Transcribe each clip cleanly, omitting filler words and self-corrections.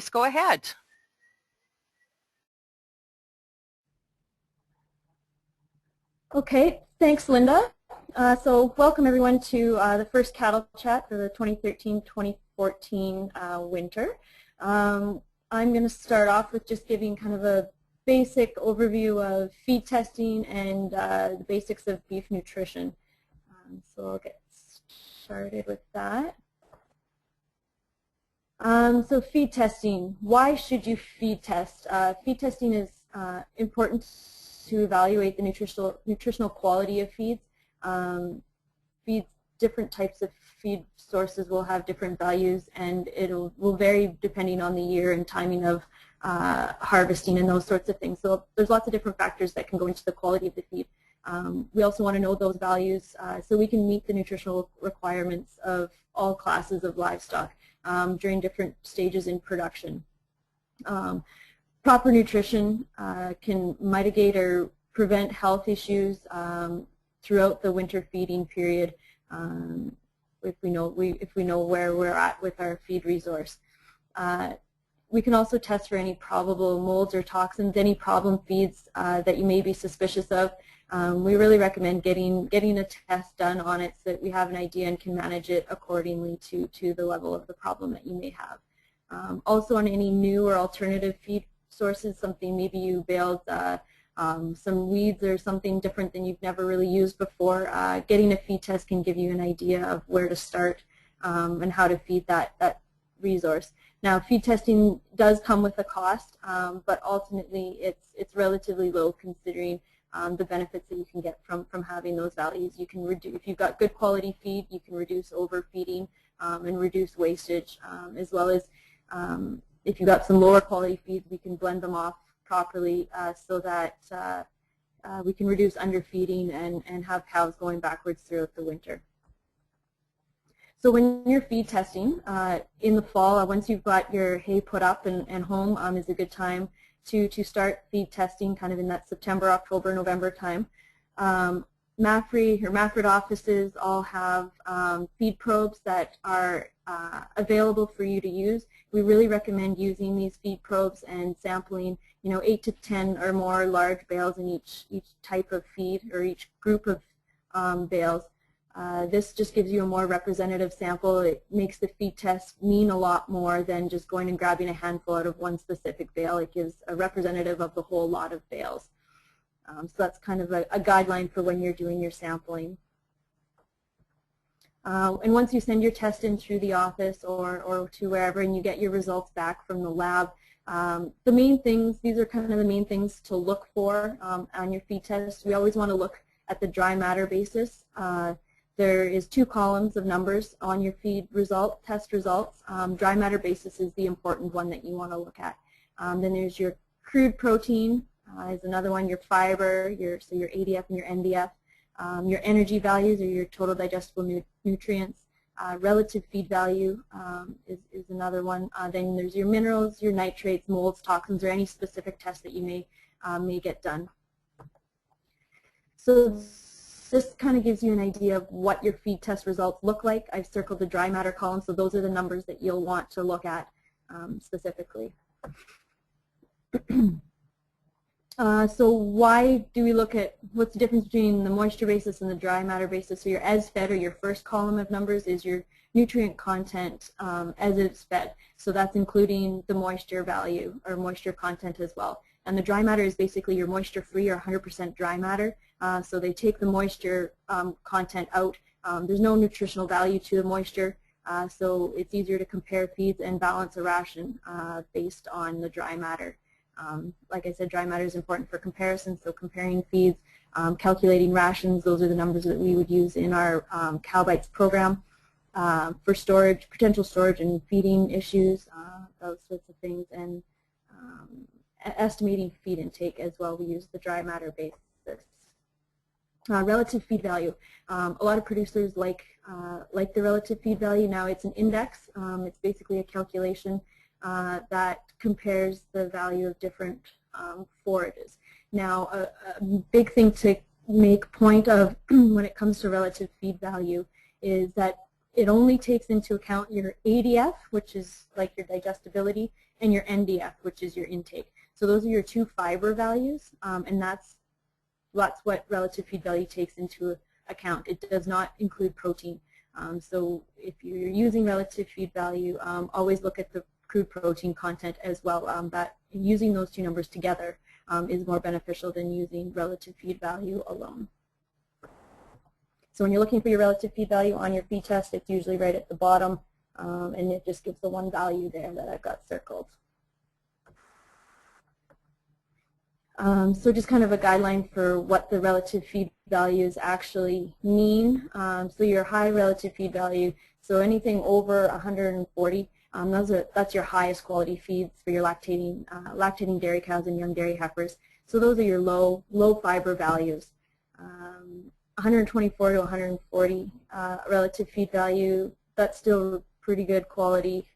go ahead. Okay, thanks, Linda. So welcome everyone to the first cattle chat for the 2013-2014 winter. I'm going to start off with just giving kind of a basic overview of feed testing and the basics of beef nutrition. So I'll get started with that. So feed testing. Why should you feed test? Feed testing is important to evaluate the nutritional quality of feeds. Different types of feed sources will have different values, and will vary depending on the year and timing of harvesting and those sorts of things. So there's lots of different factors that can go into the quality of the feed. We also want to know those values so we can meet the nutritional requirements of all classes of livestock during different stages in production. Proper nutrition can mitigate or prevent health issues throughout the winter feeding period if we know where we're at with our feed resource. We can also test for any probable molds or toxins, any problem feeds that you may be suspicious of. We really recommend getting a test done on it so that we have an idea and can manage it accordingly to the level of the problem that you may have. Also on any new or alternative feed sources, something maybe you baled some weeds or something different than you've never really used before, getting a feed test can give you an idea of where to start and how to feed that resource. Now, feed testing does come with a cost, but ultimately it's relatively low considering the benefits that you can get from having those values. You can reduce, if you've got good quality feed, you can reduce overfeeding and reduce wastage, as well as if you've got some lower quality feeds, we can blend them off properly so that we can reduce underfeeding and have cows going backwards throughout the winter. So when you're feed testing in the fall, once you've got your hay put up and home is a good time to start feed testing kind of in that September, October, November time. MAFRD or MAFRD offices all have feed probes that are available for you to use. We really recommend using these feed probes and sampling 8 to 10 or more large bales in each type of feed or each group of bales. This just gives you a more representative sample. It makes the feed test mean a lot more than just going and grabbing a handful out of one specific bale. It gives a representative of the whole lot of bales. So that's kind of a guideline for when you're doing your sampling. And once you send your test in through the office or to wherever and you get your results back from the lab, the main things, these are kind of the main things to look for on your feed test. We always want to look at the dry matter basis. There is 2 columns of numbers on your feed test results. Dry matter basis is the important one that you want to look at. Then there's your crude protein is another one, your fiber, so your ADF and your NDF, your energy values or your total digestible nutrients, relative feed value is another one. Then there's your minerals, your nitrates, molds, toxins, or any specific test that you may get done. So this kind of gives you an idea of what your feed test results look like. I've circled the dry matter column, so those are the numbers that you'll want to look at specifically. So why do we look at what's the difference between the moisture basis and the dry matter basis? So your as fed, or your first column of numbers, is your nutrient content as it's fed. So that's including the moisture value or moisture content as well. And the dry matter is basically your moisture free or 100% dry matter. So they take the moisture content out. There's no nutritional value to the moisture, so it's easier to compare feeds and balance a ration based on the dry matter. Like I said, dry matter is important for comparison, so comparing feeds, calculating rations, those are the numbers that we would use in our Cow Bites program for storage, potential storage and feeding issues, those sorts of things, and estimating feed intake as well. We use the dry matter basis. Relative feed value. A lot of producers like the relative feed value. Now it's an index. It's basically a calculation that compares the value of different forages. Now, a big thing to make point of when it comes to relative feed value is that it only takes into account your ADF, which is like your digestibility, and your NDF, which is your intake. So those are your two fiber values, and that's what relative feed value takes into account. It does not include protein. So if you're using relative feed value, always look at the crude protein content as well. That using those two numbers together is more beneficial than using relative feed value alone. So when you're looking for your relative feed value on your feed test, it's usually right at the bottom, and it just gives the one value there that I've got circled. So just kind of a guideline for what the relative feed values actually mean. So your high relative feed value, so anything over 140, that's your highest quality feeds for your lactating dairy cows and young dairy heifers. So those are your low fiber values. 124 to 140 relative feed value, that's still pretty good quality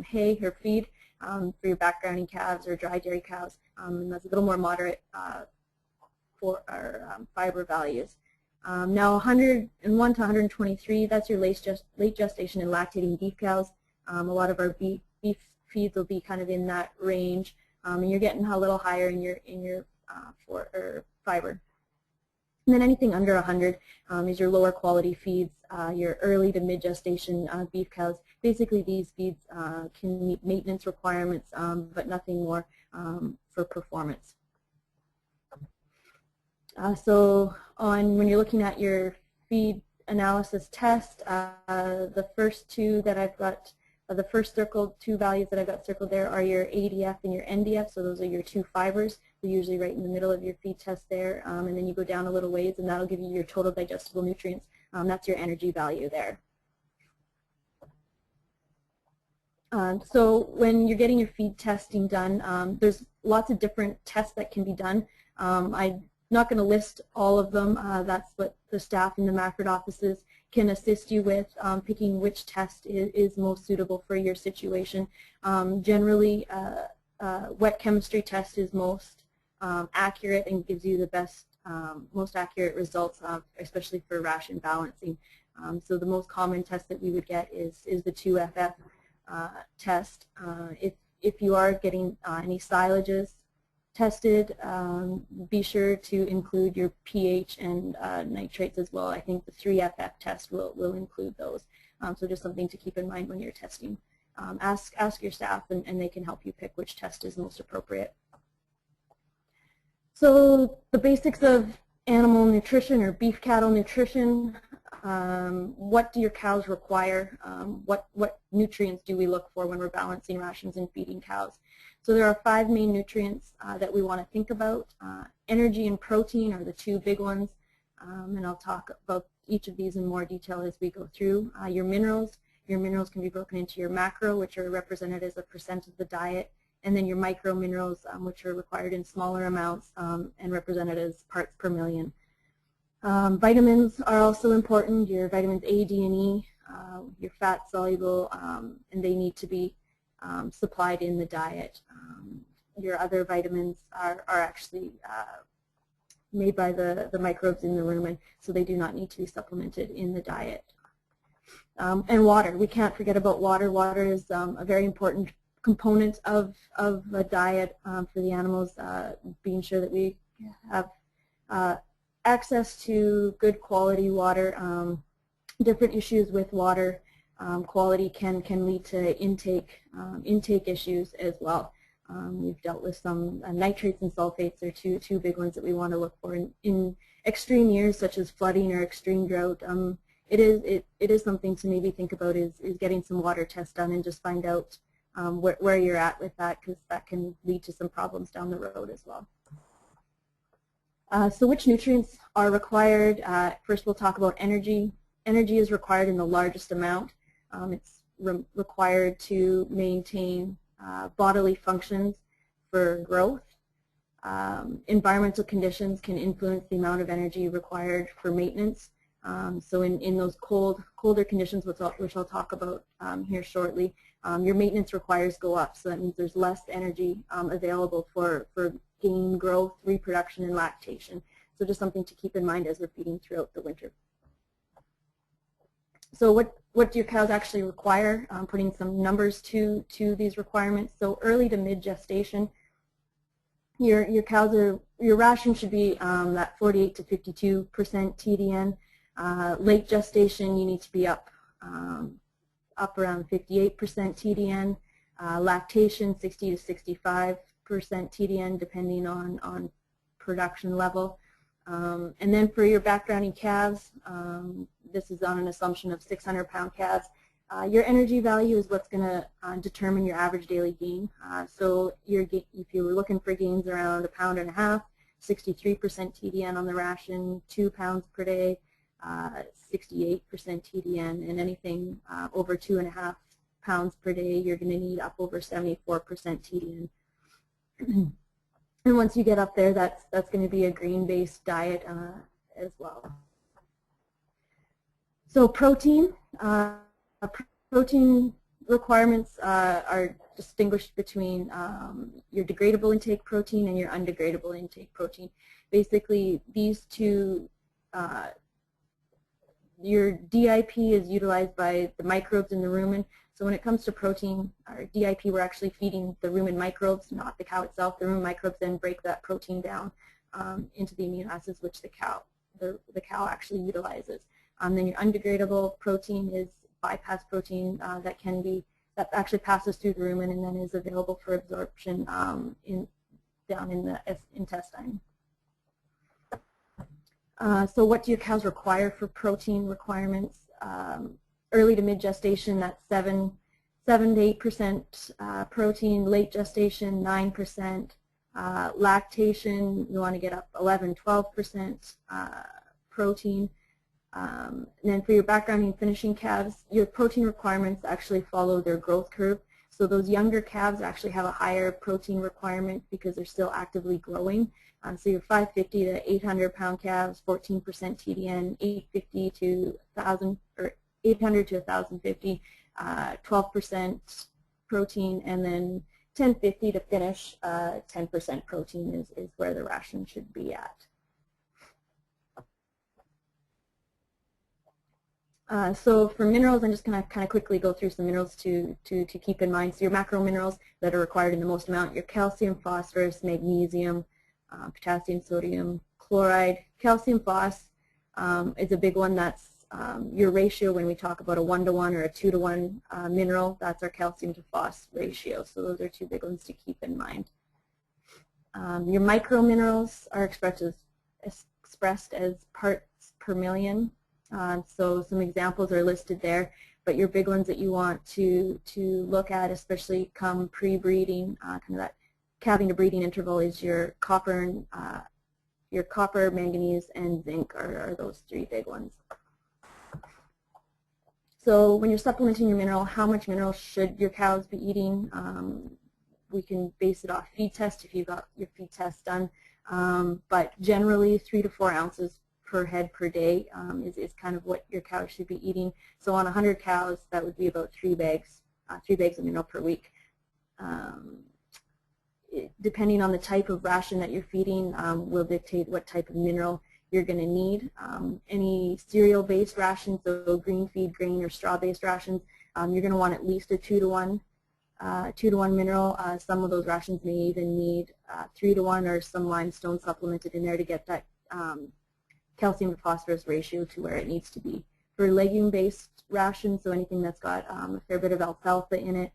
hay or feed for your backgrounding calves or dry dairy cows, and that's a little more moderate for our fiber values. Now 101 to 123, that's your late gestation and lactating beef cows. A lot of our beef feeds will be kind of in that range, and you're getting a little higher in your fiber. And then anything under 100 is your lower quality feeds, your early to mid gestation beef cows. Basically these feeds can meet maintenance requirements, but nothing more for performance. So when you're looking at your feed analysis test, the first two that I've got, the first two values that I've got circled there are your ADF and your NDF, so those are your two fibers. They're usually right in the middle of your feed test there, and then you go down a little ways and that'll give you your total digestible nutrients. That's your energy value there. So when you're getting your feed testing done, there's lots of different tests that can be done. I'm not going to list all of them. That's what the staff in the MAFRD offices can assist you with, picking which test is most suitable for your situation. Generally, wet chemistry test is most accurate and gives you the best, most accurate results, especially for ration balancing. So the most common test that we would get is the 2FF test. If you are getting any silages tested, be sure to include your pH and nitrates as well. I think the 3FF test will include those. So just something to keep in mind when you're testing. Ask your staff and they can help you pick which test is most appropriate. So the basics of animal nutrition or beef cattle nutrition, what do your cows require? What nutrients do we look for when we're balancing rations and feeding cows? So there are 5 main nutrients that we want to think about. Energy and protein are the 2 big ones, and I'll talk about each of these in more detail as we go through. Your minerals can be broken into your macro, which are represented as a % of the diet, and then your micro minerals, which are required in smaller amounts and represented as parts per million. Vitamins are also important, your vitamins A, D, and E, your fat soluble, and they need to be supplied in the diet. Your other vitamins are actually made by the microbes in the rumen, so they do not need to be supplemented in the diet. And water, we can't forget about water. Water is a very important component of a diet for the animals, being sure that we have access to good quality water. Different issues with water quality can lead to intake issues as well. We've dealt with some nitrates and sulfates are two big ones that we want to look for in extreme years such as flooding or extreme drought. It is something to maybe think about is getting some water tests done and just find out where you're at with that, because that can lead to some problems down the road as well. So which nutrients are required? First we'll talk about energy. Energy is required in the largest amount. It's required to maintain bodily functions for growth. Environmental conditions can influence the amount of energy required for maintenance. So in those colder conditions, which I'll talk about here shortly, your maintenance requires go up. So that means there's less energy available for gain, growth, reproduction, and lactation. So just something to keep in mind as we're feeding throughout the winter. So what do your cows actually require? Putting some numbers to these requirements. So early to mid gestation, your ration should be that 48 to 52% TDN. Late gestation, you need to be up around 58% TDN. Lactation, 60 to 65% TDN, depending on production level. And then for your backgrounding calves, this is on an assumption of 600-pound calves. Your energy value is what's going to determine your average daily gain. So if you were looking for gains around 1.5 pounds, 63% TDN on the ration, 2 pounds per day, 68% TDN, and anything over 2.5 pounds per day, you're going to need up over 74% TDN. And once you get up there, that's going to be a grain-based diet as well. So protein requirements are distinguished between your degradable intake protein and your undegradable intake protein. Basically, these two, your DIP is utilized by the microbes in the rumen. So when it comes to protein, our DIP, we're actually feeding the rumen microbes, not the cow itself. The rumen microbes then break that protein down into the amino acids, which the cow actually utilizes. Then your undegradable protein is bypass protein that actually passes through the rumen and then is available for absorption down in the intestine. So what do your cows require for protein requirements? Early to mid gestation, that's 7 to 8% protein. Late gestation, 9%. Lactation, you want to get up 11–12% protein. And then for your backgrounding and finishing calves, your protein requirements actually follow their growth curve. So those younger calves actually have a higher protein requirement because they're still actively growing. So your 550 to 800-pound calves, 14% TDN, 850 to 1,000 or 800 to 1,050, 12% protein, and then 1050 to finish, 10% protein is where the ration should be at. So for minerals, I'm just going to kind of quickly go through some minerals to keep in mind. So your macro minerals that are required in the most amount, your calcium, phosphorus, magnesium, potassium, sodium, chloride. Calcium phos is a big one. That's your ratio when we talk about a 1-to-1 or a 2-to-1 mineral. That's our calcium to phos ratio. So those are two big ones to keep in mind. Your micro minerals are expressed as parts per million. So some examples are listed there, but your big ones that you want to look at, especially come pre-breeding, kind of that calving to breeding interval, is your copper, manganese, and zinc are those three big ones. So when you're supplementing your mineral, how much mineral should your cows be eating? We can base it off feed test if you've got your feed test done, but generally 3 to 4 ounces per head per day is kind of what your cows should be eating. So on 100 cows, that would be about 3 bags of mineral per week. Depending on the type of ration that you're feeding will dictate what type of mineral you're going to need. Any cereal-based rations, so green feed, grain, or straw-based rations, you're going to want at least a 2-to-1 mineral. Some of those rations may even need 3-to-1 or some limestone supplemented in there to get that calcium to phosphorus ratio to where it needs to be. For legume-based rations, so anything that's got a fair bit of alfalfa in it,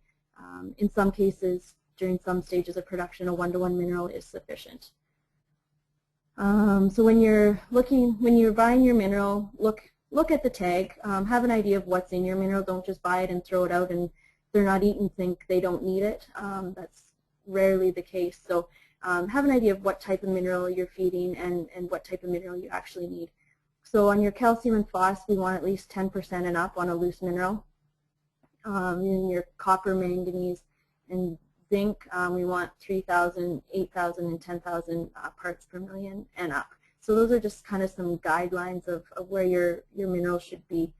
in some cases, during some stages of production, a 1-to-1 mineral is sufficient. So when you're buying your mineral, look at the tag, have an idea of what's in your mineral. Don't just buy it and throw it out, and if they're not eating, think they don't need it. That's rarely the case. So have an idea of what type of mineral you're feeding and what type of mineral you actually need. So on your calcium and phos, we want at least 10% and up on a loose mineral. In your copper, manganese, and zinc, we want 3,000, 8,000, and 10,000 parts per million and up. So those are just kind of some guidelines of where your minerals should be.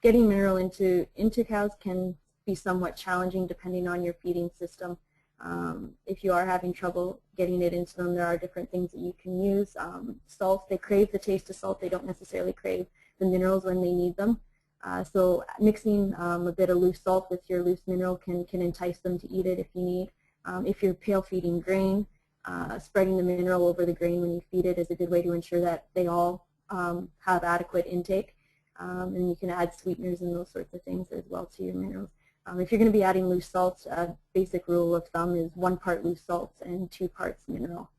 Getting mineral into cows can be somewhat challenging depending on your feeding system. If you are having trouble getting it into them, there are different things that you can use. Salt, they crave the taste of salt. They don't necessarily crave the minerals when they need them. So mixing a bit of loose salt with your loose mineral can entice them to eat it if you need. If you're pail feeding grain, spreading the mineral over the grain when you feed it is a good way to ensure that they all have adequate intake. And you can add sweeteners and those sorts of things as well to your minerals. If you're going to be adding loose salts, a basic rule of thumb is 1 part loose salts and 2 parts mineral.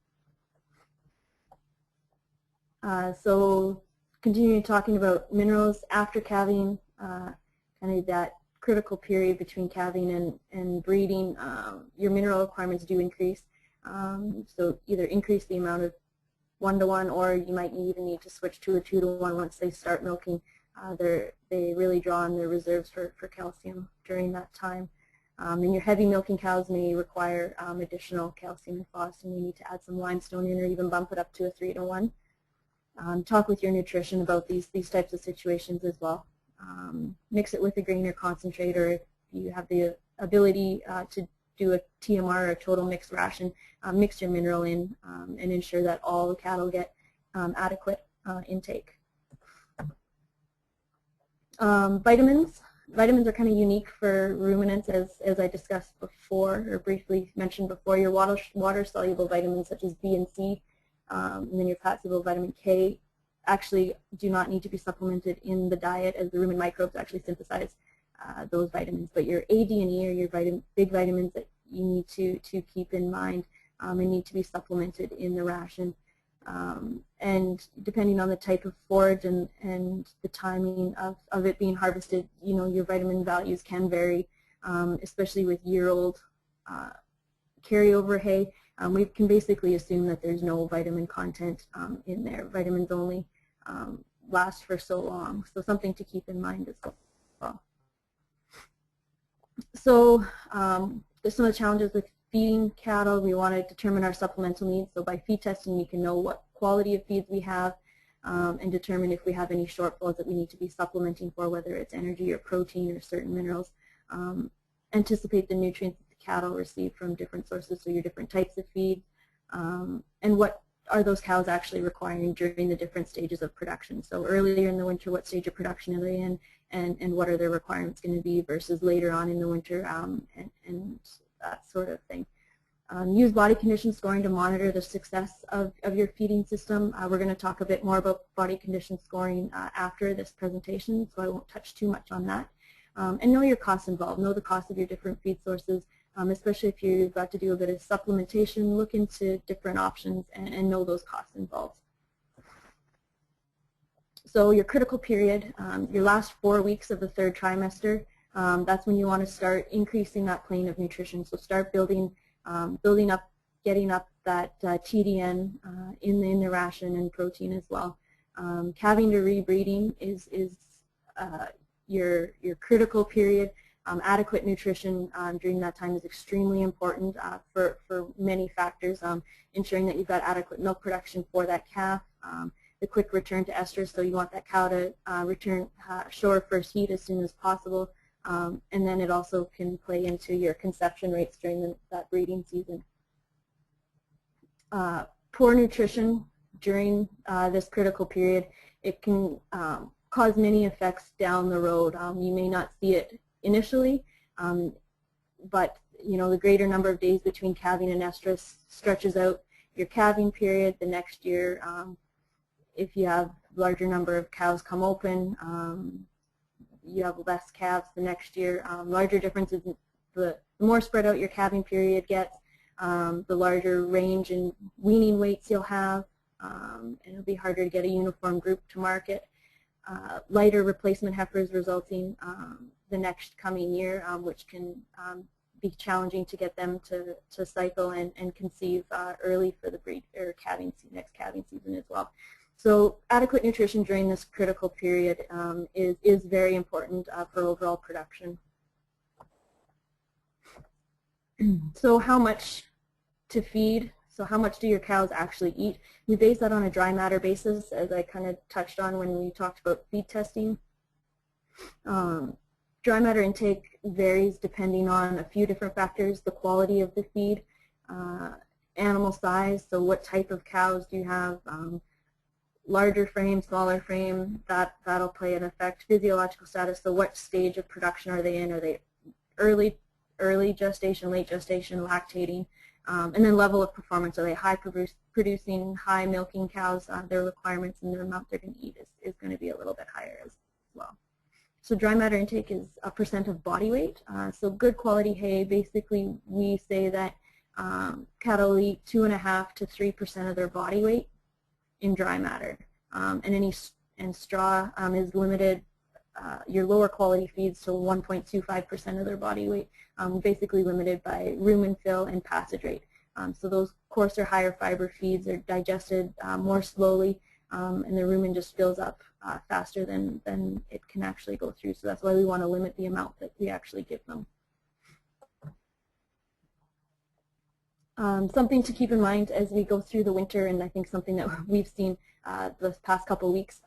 So continuing talking about minerals after calving, kind of that critical period between calving and breeding, your mineral requirements do increase. So either increase the amount of 1-to-1, or you might even need to switch to a 2-to-1 once they start milking. They really draw on their reserves for calcium during that time. And your heavy milking cows may require additional calcium and phos, and you need to add some limestone in or even bump it up to a 3-to-1. Talk with your nutrition about these types of situations as well. Mix it with a grain or concentrate, or if you have the ability to do a TMR or a total mixed ration, mix your mineral in and ensure that all the cattle get adequate intake. Vitamins are kind of unique for ruminants, as I discussed before or briefly mentioned before. Your water-soluble vitamins such as B and C, and then your fat-soluble vitamin K actually do not need to be supplemented in the diet, as the rumen microbes actually synthesize those vitamins. But your A, D, and E are your big vitamins that you need to keep in mind and need to be supplemented in the ration. And depending on the type of forage and the timing of it being harvested, you know, your vitamin values can vary, especially with year-old carryover hay. We can basically assume that there's no vitamin content in there. Vitamins only last for so long, so something to keep in mind as well. So there's some of the challenges with feeding cattle. We want to determine our supplemental needs. So by feed testing, we can know what quality of feeds we have and determine if we have any shortfalls that we need to be supplementing for, whether it's energy or protein or certain minerals. Anticipate the nutrients that the cattle receive from different sources, so your different types of feed, and what are those cows actually requiring during the different stages of production. So earlier in the winter, what stage of production are they in, and what are their requirements going to be versus later on in the winter, and that sort of thing. Use body condition scoring to monitor the success of your feeding system. We're going to talk a bit more about body condition scoring after this presentation, so I won't touch too much on that. And know your costs involved. Know the cost of your different feed sources, especially if you've got to do a bit of supplementation. Look into different options and know those costs involved. So your critical period, your last 4 weeks of the 3rd trimester, that's when you want to start increasing that plane of nutrition. So start building up, getting up that TDN in the ration and protein as well. Calving to rebreeding is your critical period. Adequate nutrition during that time is extremely important for many factors. Ensuring that you've got adequate milk production for that calf, the quick return to estrus, so you want that cow to show her first heat as soon as possible. And then it also can play into your conception rates during that breeding season. Poor nutrition during this critical period, it can cause many effects down the road. You may not see it initially, but you know, the greater number of days between calving and estrus stretches out your calving period. The next year, if you have larger number of cows come open, you have less calves the next year. Larger differences, the more spread out your calving period gets, the larger range in weaning weights you'll have, and it'll be harder to get a uniform group to market. Lighter replacement heifers resulting the next coming year, which can be challenging to get them to cycle and conceive early for the next calving season as well. So adequate nutrition during this critical period is very important for overall production. So how much to feed? So how much do your cows actually eat? We base that on a dry matter basis, as I kind of touched on when we talked about feed testing. Dry matter intake varies depending on a few different factors: the quality of the feed, animal size, so what type of cows do you have, larger frame, smaller frame, that'll play an effect. Physiological status, so what stage of production are they in? Are they early gestation, late gestation, lactating? And then level of performance, are they high producing, high milking cows? Their requirements and the amount they're going to eat is going to be a little bit higher as well. So dry matter intake is a % of body weight. So good quality hay, basically we say that cattle eat 2.5 to 3% of their body weight in dry matter. And straw is limited, your lower quality feeds to 1.25% of their body weight, basically limited by rumen fill and passage rate. So those coarser, higher fiber feeds are digested more slowly, and the rumen just fills up faster than it can actually go through. So that's why we want to limit the amount that we actually give them. Something to keep in mind as we go through the winter, and I think something that we've seen the past couple of weeks,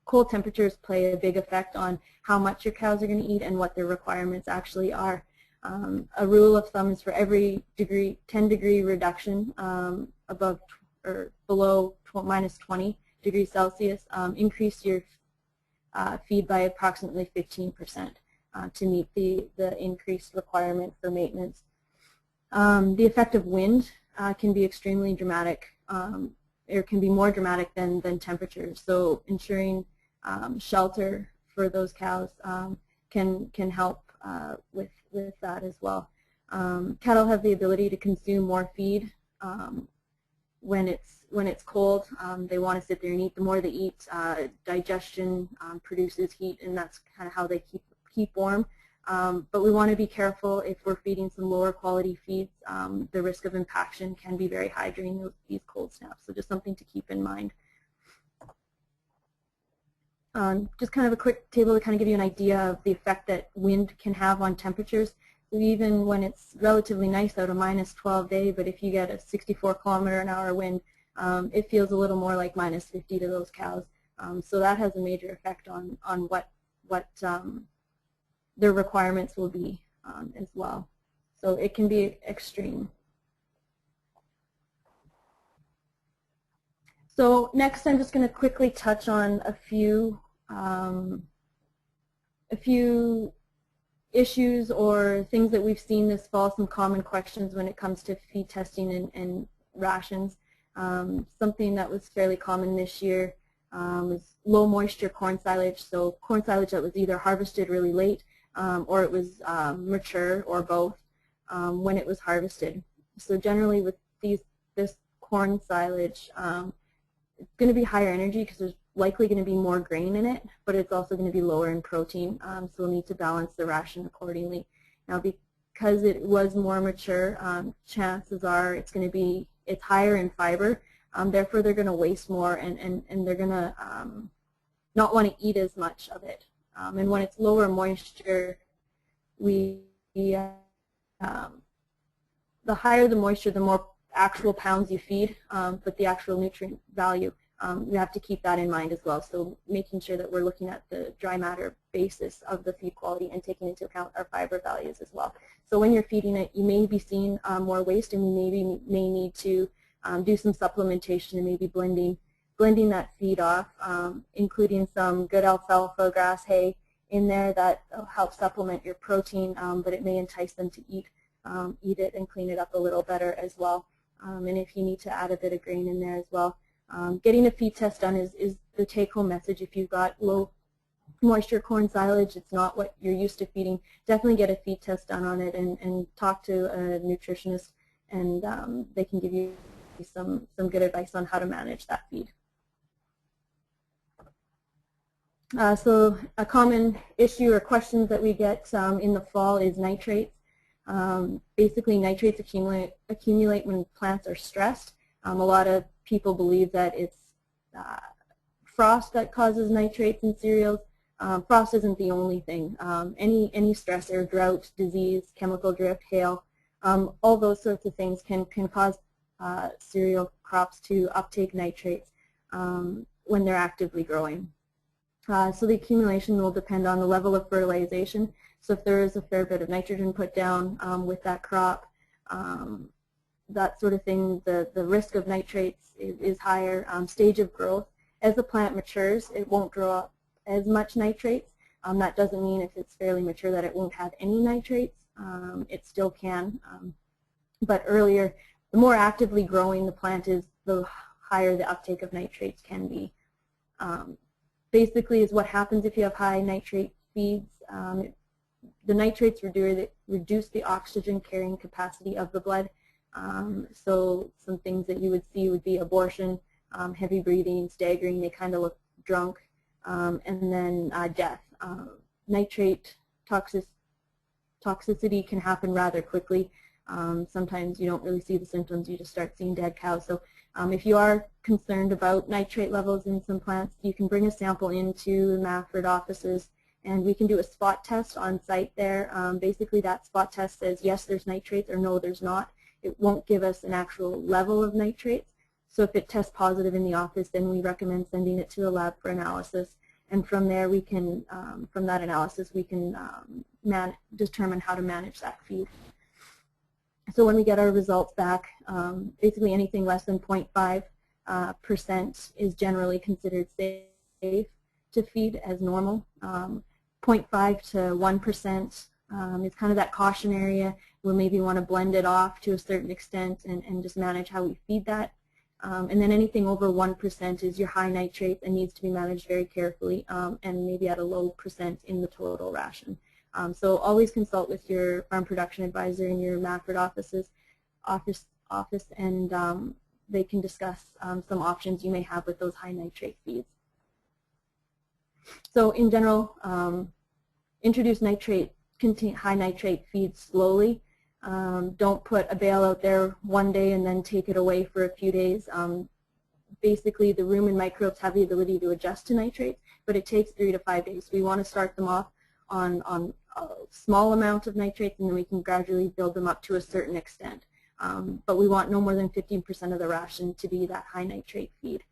cold temperatures play a big effect on how much your cows are going to eat and what their requirements actually are. A rule of thumb is for every 10-degree reduction above or below minus 20 degrees Celsius, increase your feed by approximately 15% to meet the increased requirement for maintenance. The effect of wind can be extremely dramatic. It can be more dramatic than temperatures. So ensuring shelter for those cows can help with that as well. Cattle have the ability to consume more feed when it's cold. They want to sit there and eat. The more they eat, digestion produces heat, and that's kind of how they keep warm. But we want to be careful if we're feeding some lower quality feeds. The risk of impaction can be very high during these cold snaps, so just something to keep in mind. Just kind of a quick table to kind of give you an idea of the effect that wind can have on temperatures. So even when it's relatively nice out, a minus 12 day, but if you get a 64-kilometer-an-hour wind, it feels a little more like minus 50 to those cows. So that has a major effect on what their requirements will be as well. So it can be extreme. So next I'm just going to quickly touch on a few issues or things that we've seen this fall, some common questions when it comes to feed testing and rations. Something that was fairly common this year was low moisture corn silage. So corn silage that was either harvested really late or it was mature or both when it was harvested. So generally with this corn silage, it's going to be higher energy because there's likely going to be more grain in it, but it's also going to be lower in protein, so we'll need to balance the ration accordingly. Now because it was more mature, chances are it's higher in fiber, therefore they're going to waste more and they're going to not want to eat as much of it. And when it's lower moisture, the higher the moisture, the more actual pounds you feed, but the actual nutrient value, we have to keep that in mind as well. So making sure that we're looking at the dry matter basis of the feed quality and taking into account our fiber values as well. So when you're feeding it, you may be seeing more waste, and you may need to do some supplementation and maybe blending that feed off, including some good alfalfa grass hay in there that will help supplement your protein, but it may entice them to eat it and clean it up a little better as well. And if you need to add a bit of grain in there as well. Getting a feed test done is the take-home message. If you've got low moisture corn silage, it's not what you're used to feeding, definitely get a feed test done on it and talk to a nutritionist, and they can give you some good advice on how to manage that feed. So a common issue or questions that we get in the fall is nitrates. Basically, nitrates accumulate when plants are stressed. A lot of people believe that it's frost that causes nitrates in cereals. Frost isn't the only thing. Any stressor, drought, disease, chemical drift, hail, all those sorts of things can cause cereal crops to uptake nitrates when they're actively growing. So the accumulation will depend on the level of fertilization. So if there is a fair bit of nitrogen put down with that crop, that sort of thing, the risk of nitrates is higher. Stage of growth As the plant matures, it won't draw as much nitrates. That doesn't mean if it's fairly mature that it won't have any nitrates. It still can. But earlier, the more actively growing the plant is, the higher the uptake of nitrates can be. Basically, is what happens if you have high nitrate feeds. The nitrates reduce the oxygen carrying capacity of the blood. So some things that you would see would be abortion, heavy breathing, staggering, they kind of look drunk, and then death. Nitrate toxicity can happen rather quickly. Sometimes you don't really see the symptoms, you just start seeing dead cows. So if you are concerned about nitrate levels in some plants, you can bring a sample into the MAFRD offices and we can do a spot test on site there. Basically that spot test says yes, there's nitrates, or no, there's not. It won't give us an actual level of nitrates. So if it tests positive in the office, then we recommend sending it to the lab for analysis. And from there we can, from that analysis, we can determine how to manage that feed. So when we get our results back, basically anything less than 0.5% is generally considered safe to feed as normal. 0.5 to 1% is kind of that caution area. We'll maybe want to blend it off to a certain extent and just manage how we feed that. And then anything over 1% is your high nitrate and needs to be managed very carefully, and maybe at a low percent in the total ration. So always consult with your farm production advisor in your MAFRD office, and they can discuss some options you may have with those high nitrate feeds. So in general, introduce high nitrate feeds slowly. Don't put a bale out there one day and then take it away for a few days. Basically, the rumen microbes have the ability to adjust to nitrates, but it takes 3 to 5 days. We want to start them off on a small amount of nitrates, and then we can gradually build them up to a certain extent. But we want no more than 15% of the ration to be that high nitrate feed.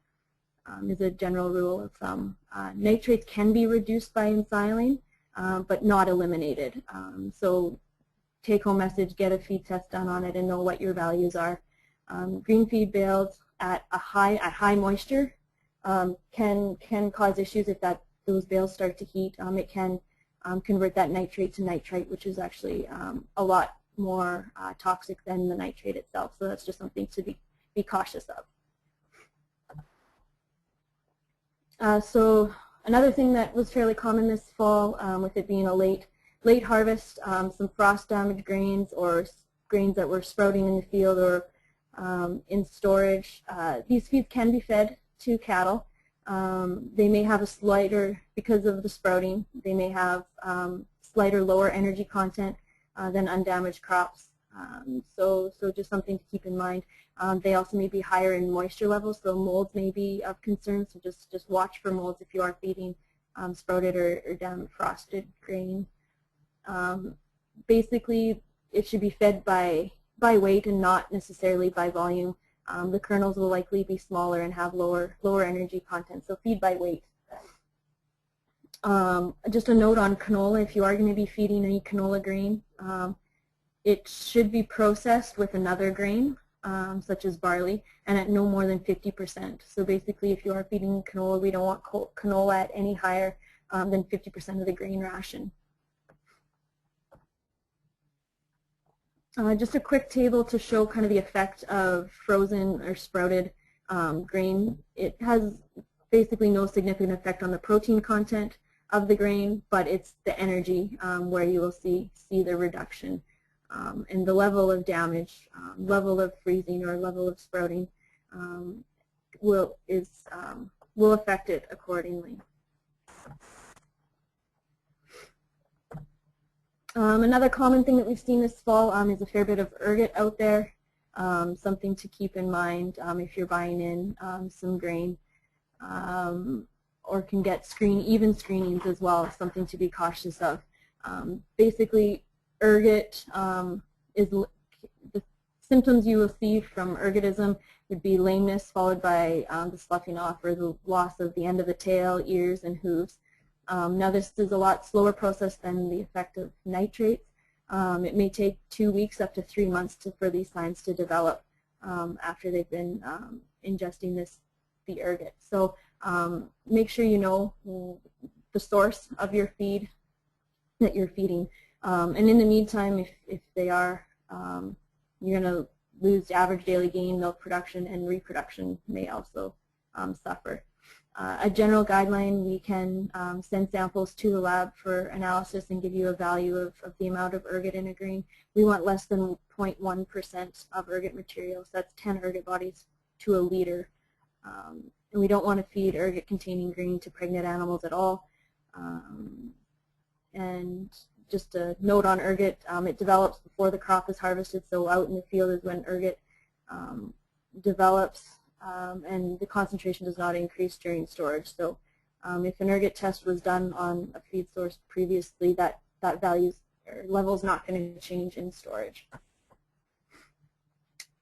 Is a general rule of thumb. Nitrates can be reduced by ensiling, but not eliminated. So take-home message, get a feed test done on it and know what your values are. Green feed bales at a high moisture can cause issues if those bales start to heat. It can convert that nitrate to nitrite, which is actually a lot more toxic than the nitrate itself. So that's just something to be cautious of. So another thing that was fairly common this fall, with it being a late harvest, some frost damaged grains or grains that were sprouting in the field or in storage. These feeds can be fed to cattle. They may have a slighter, because of the sprouting, they may have slighter lower energy content than undamaged crops. So just something to keep in mind. They also may be higher in moisture levels, so molds may be of concern, so just watch for molds if you are feeding sprouted or down frosted grain. Basically, it should be fed by weight and not necessarily by volume. The kernels will likely be smaller and have lower energy content, so feed by weight. Just a note on canola, if you are going to be feeding any canola grain, it should be processed with another grain, such as barley, and at no more than 50%. So basically, if you are feeding canola, we don't want canola at any higher than 50% of the grain ration. Just a quick table to show kind of the effect of frozen or sprouted grain. It has basically no significant effect on the protein content of the grain, but it's the energy where you will see the reduction. And the level of damage, level of freezing or level of sprouting will affect it accordingly. Another common thing that we've seen this fall is a fair bit of ergot out there. Something to keep in mind if you're buying in some grain, or can get even screenings as well, something to be cautious of. Basically, ergot the symptoms you will see from ergotism would be lameness followed by the sloughing off or the loss of the end of the tail, ears, and hooves. Now this is a lot slower process than the effect of nitrates. It may take 2 weeks up to 3 months for these signs to develop after they've been ingesting the ergot. So make sure you know the source of your feed that you're feeding. And in the meantime, if they are, you're going to lose average daily gain, milk production, and reproduction may also suffer. A general guideline, we can send samples to the lab for analysis and give you a value of the amount of ergot in a grain. We want less than 0.1% of ergot material, so that's 10 ergot bodies to a liter. And we don't want to feed ergot-containing grain to pregnant animals at all. And just a note on ergot, it develops before the crop is harvested, so out in the field is when ergot develops, and the concentration does not increase during storage. So if an ergot test was done on a feed source previously, that value or level is not going to change in storage.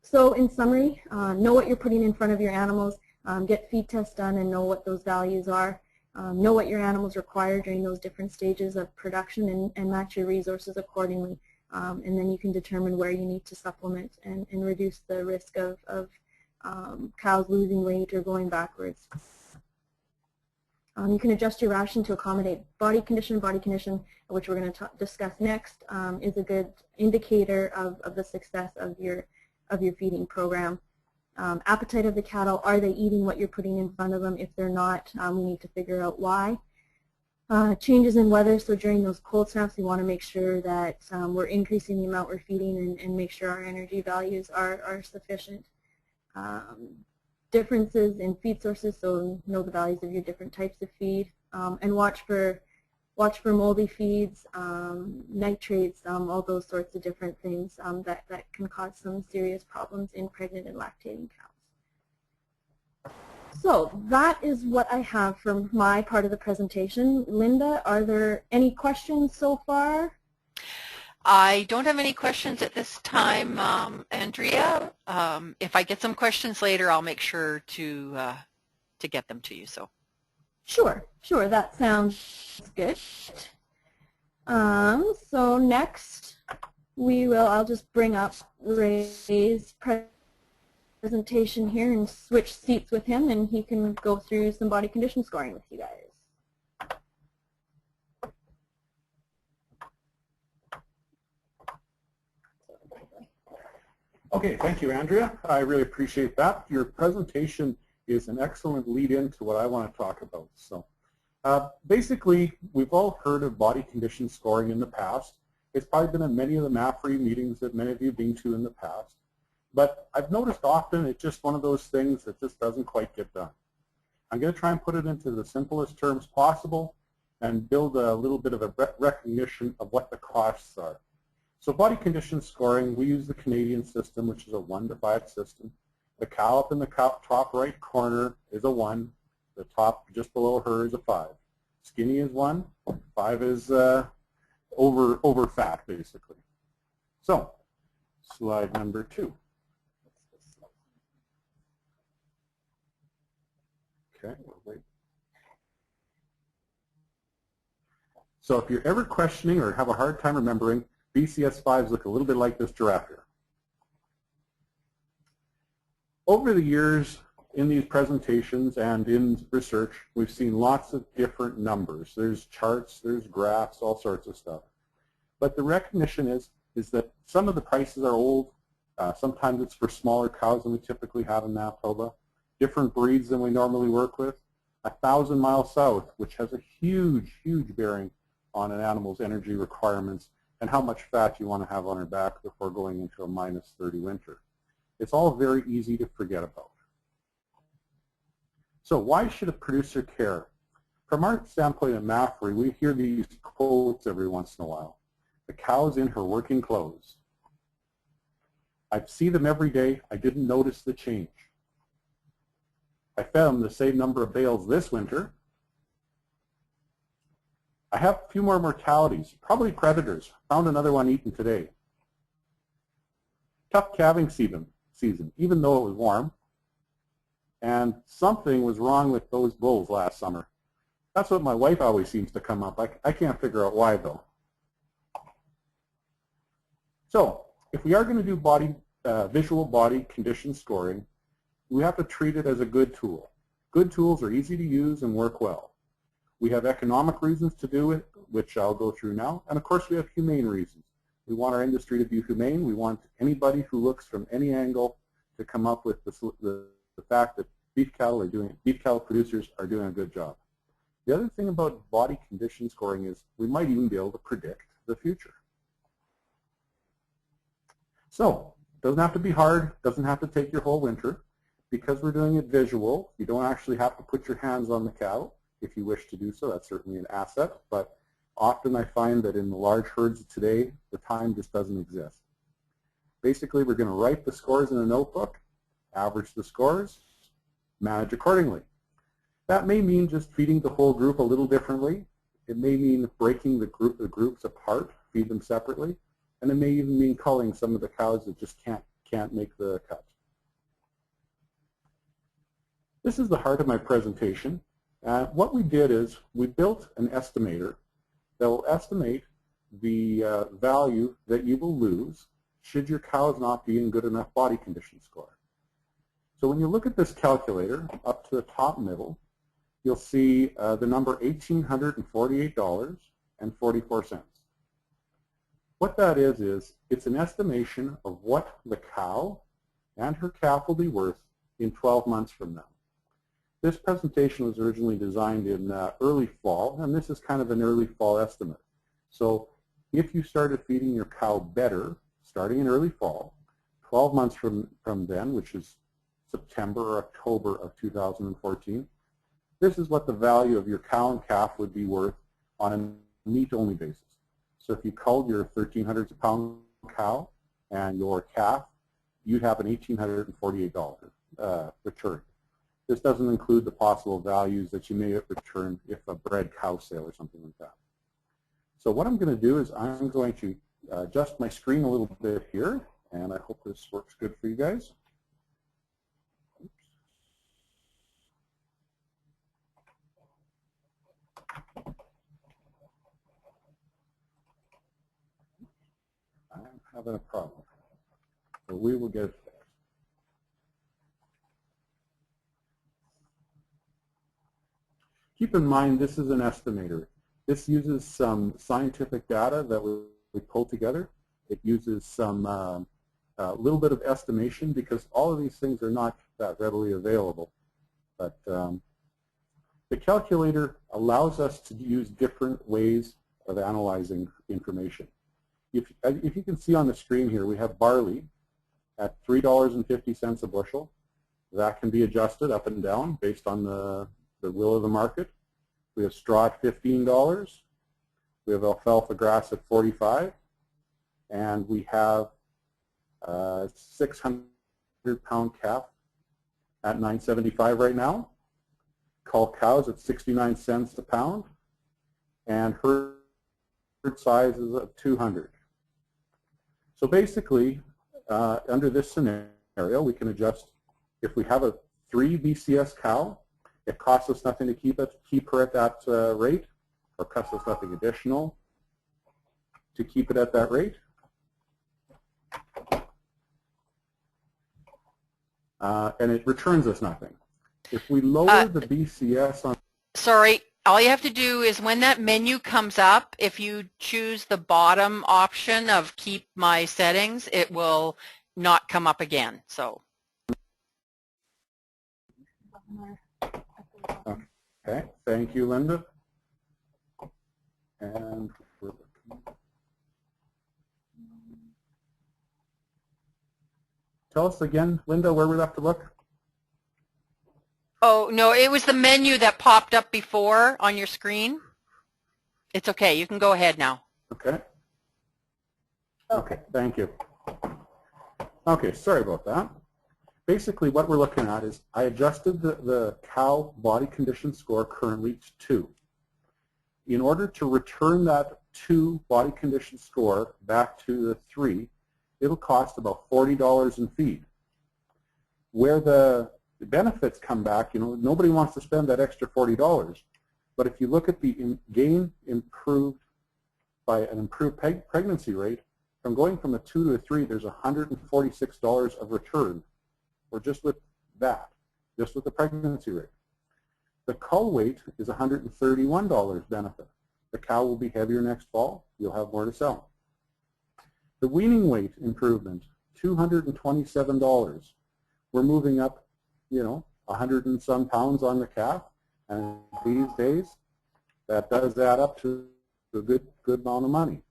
So in summary, know what you're putting in front of your animals, get feed tests done and know what those values are. Know what your animals require during those different stages of production and match your resources accordingly. And then you can determine where you need to supplement and reduce the risk of cows losing weight or going backwards. You can adjust your ration to accommodate body condition. Body condition, which we're going to discuss next, is a good indicator of the success of your feeding program. Appetite of the cattle, are they eating what you're putting in front of them? If they're not, we need to figure out why. Changes in weather, so during those cold snaps we want to make sure that we're increasing the amount we're feeding and make sure our energy values are sufficient. Differences in feed sources, so know the values of your different types of feed, and watch for moldy feeds, nitrates, all those sorts of different things that can cause some serious problems in pregnant and lactating cows. So that is what I have from my part of the presentation. Linda, are there any questions so far? I don't have any questions at this time, Andrea. If I get some questions later, I'll make sure to get them to you. So. Sure, that sounds good. So next I'll just bring up Ray's presentation here and switch seats with him, and he can go through some body condition scoring with you guys. Okay, thank you, Andrea. I really appreciate that. Your presentation is an excellent lead-in to what I want to talk about. So basically, we've all heard of body condition scoring in the past. It's probably been in many of the MAFRD meetings that many of you have been to in the past. But I've noticed often it's just one of those things that just doesn't quite get done. I'm going to try and put it into the simplest terms possible and build a little bit of a recognition of what the costs are. So body condition scoring, we use the Canadian system, which is a 1 to 5 system. The cow up in the top right corner is a 1. The top just below her is a 5. Skinny is 1. 5 is over fat, basically. So, slide number 2. Okay, wait. So if you're ever questioning or have a hard time remembering, BCS5s look a little bit like this giraffe here. Over the years, in these presentations and in research, we've seen lots of different numbers. There's charts, there's graphs, all sorts of stuff. But the recognition is that some of the prices are old. Sometimes it's for smaller cows than we typically have in Manitoba, different breeds than we normally work with. 1,000 miles south, which has a huge, huge bearing on an animal's energy requirements and how much fat you want to have on her back before going into a -30 winter. It's all very easy to forget about. So why should a producer care? From our standpoint at MAFRD, we hear these quotes every once in a while. The cow's in her working clothes. I see them every day. I didn't notice the change. I fed them the same number of bales this winter. I have a few more mortalities, probably predators. Found another one eaten today. Tough calving season, even though it was warm. And something was wrong with those bulls last summer. That's what my wife always seems to come up. I can't figure out why, though. So if we are going to do visual body condition scoring, we have to treat it as a good tool. Good tools are easy to use and work well. We have economic reasons to do it, which I'll go through now, and of course we have humane reasons. We want our industry to be humane. We want anybody who looks from any angle to come up with the fact that beef cattle producers are doing a good job. The other thing about body condition scoring is we might even be able to predict the future. So, it doesn't have to be hard, doesn't have to take your whole winter. Because we're doing it visual, you don't actually have to put your hands on the cow. If you wish to do so, that's certainly an asset, but often I find that in the large herds today, the time just doesn't exist. Basically, we're going to write the scores in a notebook, average the scores, manage accordingly. That may mean just feeding the whole group a little differently. It may mean breaking the groups apart, feed them separately, and it may even mean culling some of the cows that just can't make the cut. This is the heart of my presentation. What we did is we built an estimator that will estimate the value that you will lose should your cows not be in good enough body condition score. So when you look at this calculator up to the top middle, you'll see the number $1,848.44. What that is it's an estimation of what the cow and her calf will be worth in 12 months from now. This presentation was originally designed in early fall, and this is kind of an early fall estimate. So if you started feeding your cow better, starting in early fall, 12 months from then, which is September or October of 2014, this is what the value of your cow and calf would be worth on a meat-only basis. So if you culled your 1,300 pound cow and your calf, you'd have an $1,848 return. This doesn't include the possible values that you may have returned if a bred cow sale or something like that. So what I'm going to do is I'm going to adjust my screen a little bit here, and I hope this works good for you guys. Oops. I'm having a problem, so we will get it fixed. Keep in mind, this is an estimator. This uses some scientific data that we pulled together. It uses some little bit of estimation because all of these things are not that readily available. But the calculator allows us to use different ways of analyzing information. If you can see on the screen here, we have barley at $3.50 a bushel. That can be adjusted up and down based on the will of the market. We have straw at $15. We have alfalfa grass at $45, and we have 600-pound calf at $9.75 right now. Cull cows at 69 cents a pound, and herd size is at 200. So basically, under this scenario, we can adjust. If we have a 3 BCS cow, it costs us nothing to keep her at that rate, or costs us nothing additional to keep it at that rate. And it returns us nothing. If we lower the BCS on... Sorry, all you have to do is when that menu comes up, if you choose the bottom option of keep my settings, it will not come up again. So. Okay, thank you, Linda. And tell us again, Linda, where we have to look? Oh, no, it was the menu that popped up before on your screen. It's okay, you can go ahead now. Okay. Okay, thank you. Okay, sorry about that. Basically, what we're looking at is I adjusted the cow body condition score currently to 2. In order to return that 2 body condition score back to the 3, it'll cost about $40 in feed. Where the benefits come back, nobody wants to spend that extra $40. But if you look at the gain improved by an improved pregnancy rate, from going from a 2 to a 3, there's $146 of return. Or just with that, just with the pregnancy rate. The cull weight is $131 benefit. The cow will be heavier next fall. You'll have more to sell. The weaning weight improvement, $227. We're moving up, 100 and some pounds on the calf, and these days, that does add up to a good amount of money.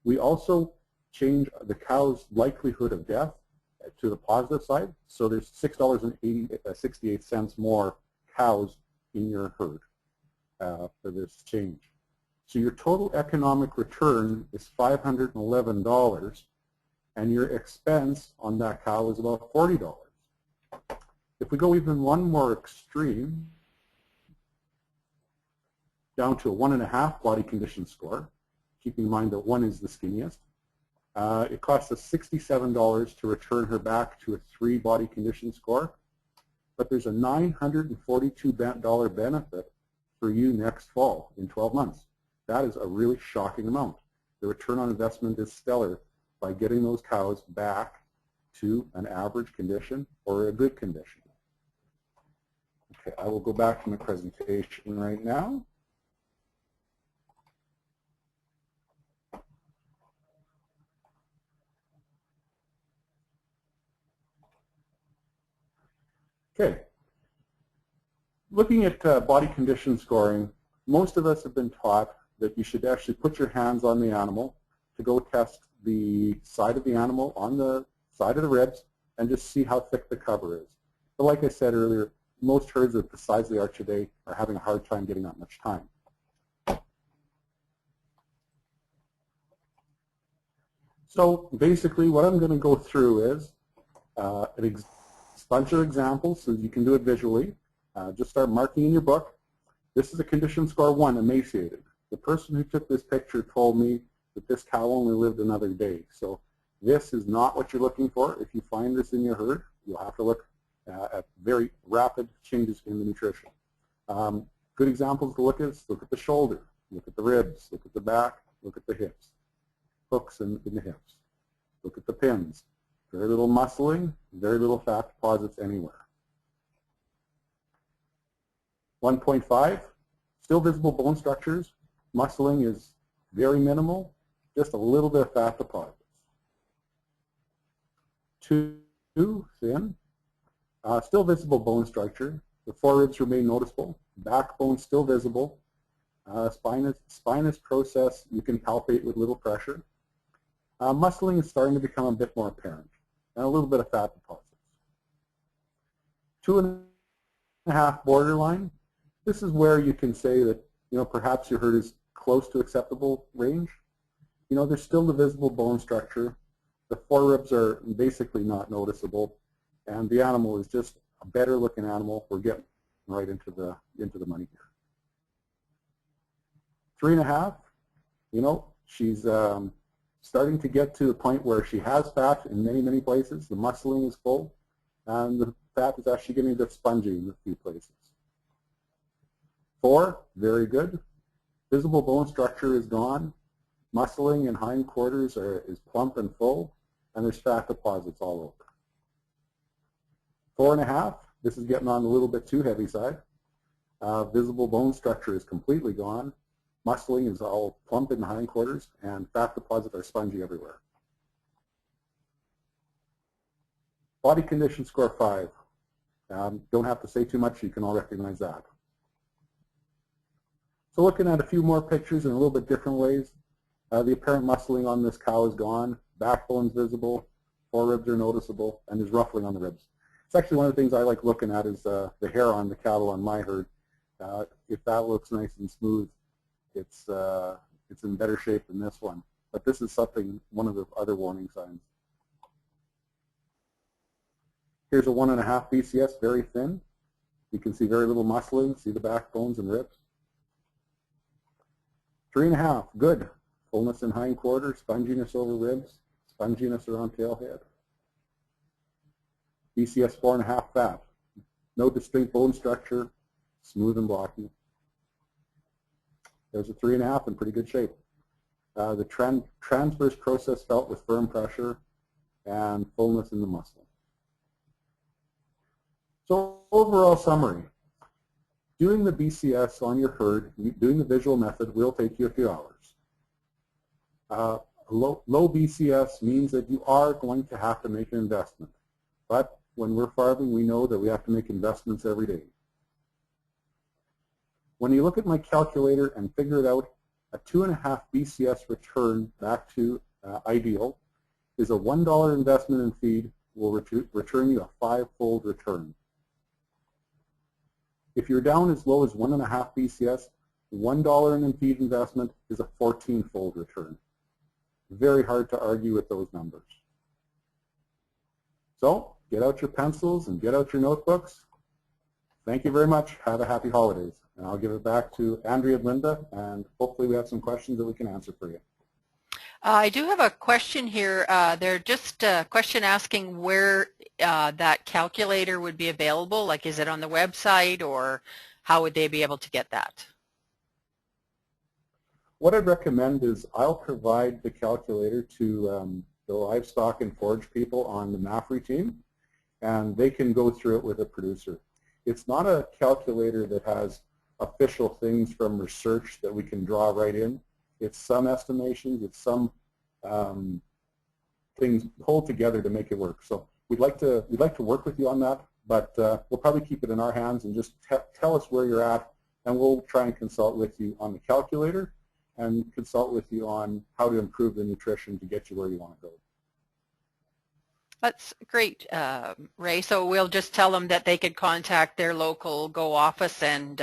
We also change the cow's likelihood of death to the positive side, so there's $6.68 more cows in your herd for this change. So your total economic return is $511, and your expense on that cow is about $40. If we go even one more extreme, down to a 1.5 body condition score, keeping in mind that 1 is the skinniest, it costs us $67 to return her back to a 3 body condition score, but there's a $942 benefit for you next fall in 12 months. That is a really shocking amount. The return on investment is stellar by getting those cows back to an average condition or a good condition. Okay, I will go back to my presentation right now. Okay, looking at body condition scoring, most of us have been taught that you should actually put your hands on the animal to go test the side of the animal on the side of the ribs and just see how thick the cover is. But like I said earlier, most herds at the size they are today are having a hard time getting that much time. So basically what I'm going to go through is a bunch of examples so you can do it visually. Just start marking in your book. This is a condition score 1, emaciated. The person who took this picture told me that this cow only lived another day. So this is not what you're looking for. If you find this in your herd, you'll have to look at very rapid changes in the nutrition. Good examples to look at is look at the shoulder, look at the ribs, look at the back, look at the hips, hooks in the hips. Look at the pins. Very little muscling, very little fat deposits anywhere. 1.5, still visible bone structures. Muscling is very minimal, just a little bit of fat deposits. 2, thin, still visible bone structure. The foreribs remain noticeable. Backbone still visible. Spinous process you can palpate with little pressure. Muscling is starting to become a bit more apparent, and a little bit of fat deposits. 2.5 borderline. This is where you can say that perhaps your herd is close to acceptable range. There's still the visible bone structure. The foreribs are basically not noticeable, and the animal is just a better looking animal. We're getting right into the money here. 3.5. She's starting to get to the point where she has fat in many places. The muscling is full, and the fat is actually getting a bit spongy in a few places. 4, very good. Visible bone structure is gone. Muscling and hindquarters is plump and full, and there's fat deposits all over. 4.5, this is getting on a little bit too heavy side. Visible bone structure is completely gone. Muscling is all plump in the hindquarters, and fat deposits are spongy everywhere. Body condition score 5. Don't have to say too much, you can all recognize that. So looking at a few more pictures in a little bit different ways, the apparent muscling on this cow is gone, backbone's visible, foreribs are noticeable, and there's ruffling on the ribs. It's actually one of the things I like looking at is the hair on the cattle on my herd. If that looks nice and smooth, it's in better shape than this one. But this is one of the other warning signs. Here's a 1.5 BCS, very thin. You can see very little muscling, see the backbones and ribs. 3.5, good. Fullness in hindquarters, sponginess over ribs, sponginess around tailhead. BCS 4.5 fat. No distinct bone structure, smooth and blocky. There's a 3.5 in pretty good shape. The transverse process felt with firm pressure and fullness in the muscle. So overall summary. Doing the BCS on your herd, doing the visual method will take you a few hours. Low BCS means that you are going to have to make an investment. But when we're farming, we know that we have to make investments every day. When you look at my calculator and figure it out, a 2.5 BCS return back to ideal is a $1 investment in feed will return you a 5-fold return. If you're down as low as 1.5 BCS, $1 in feed investment is a 14-fold return. Very hard to argue with those numbers. So get out your pencils and get out your notebooks. Thank you very much. Have a happy holidays. And I'll give it back to Andrea and Linda, and hopefully we have some questions that we can answer for you. I do have a question here. They're just a question asking where that calculator would be available. Like, is it on the website, or how would they be able to get that? What I'd recommend is I'll provide the calculator to the livestock and forage people on the MAFRD team, and they can go through it with a producer. It's not a calculator that has official things from research that we can draw right in. It's some estimations, it's some things pulled together to make it work. So we'd like to work with you on that, but we'll probably keep it in our hands and just tell us where you're at, and we'll try and consult with you on the calculator and consult with you on how to improve the nutrition to get you where you want to go. That's great, Ray. So we'll just tell them that they could contact their local GO office, and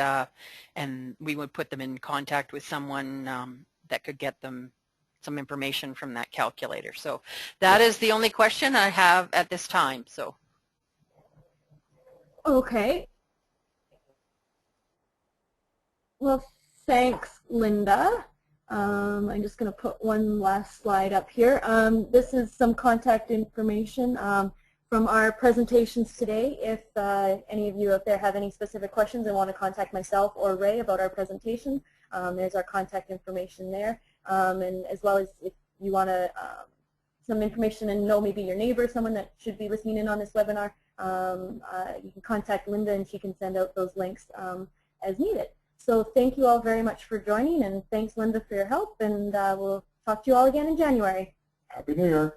we would put them in contact with someone that could get them some information from that calculator. So that is the only question I have at this time. So. Okay. Well, thanks, Linda. I'm just going to put one last slide up here. This is some contact information from our presentations today. If any of you out there have any specific questions and want to contact myself or Ray about our presentation, there's our contact information there. And as well as if you want to some information and know maybe your neighbor, someone that should be listening in on this webinar, you can contact Linda and she can send out those links as needed. So thank you all very much for joining, and thanks, Linda, for your help, and we'll talk to you all again in January. Happy New Year.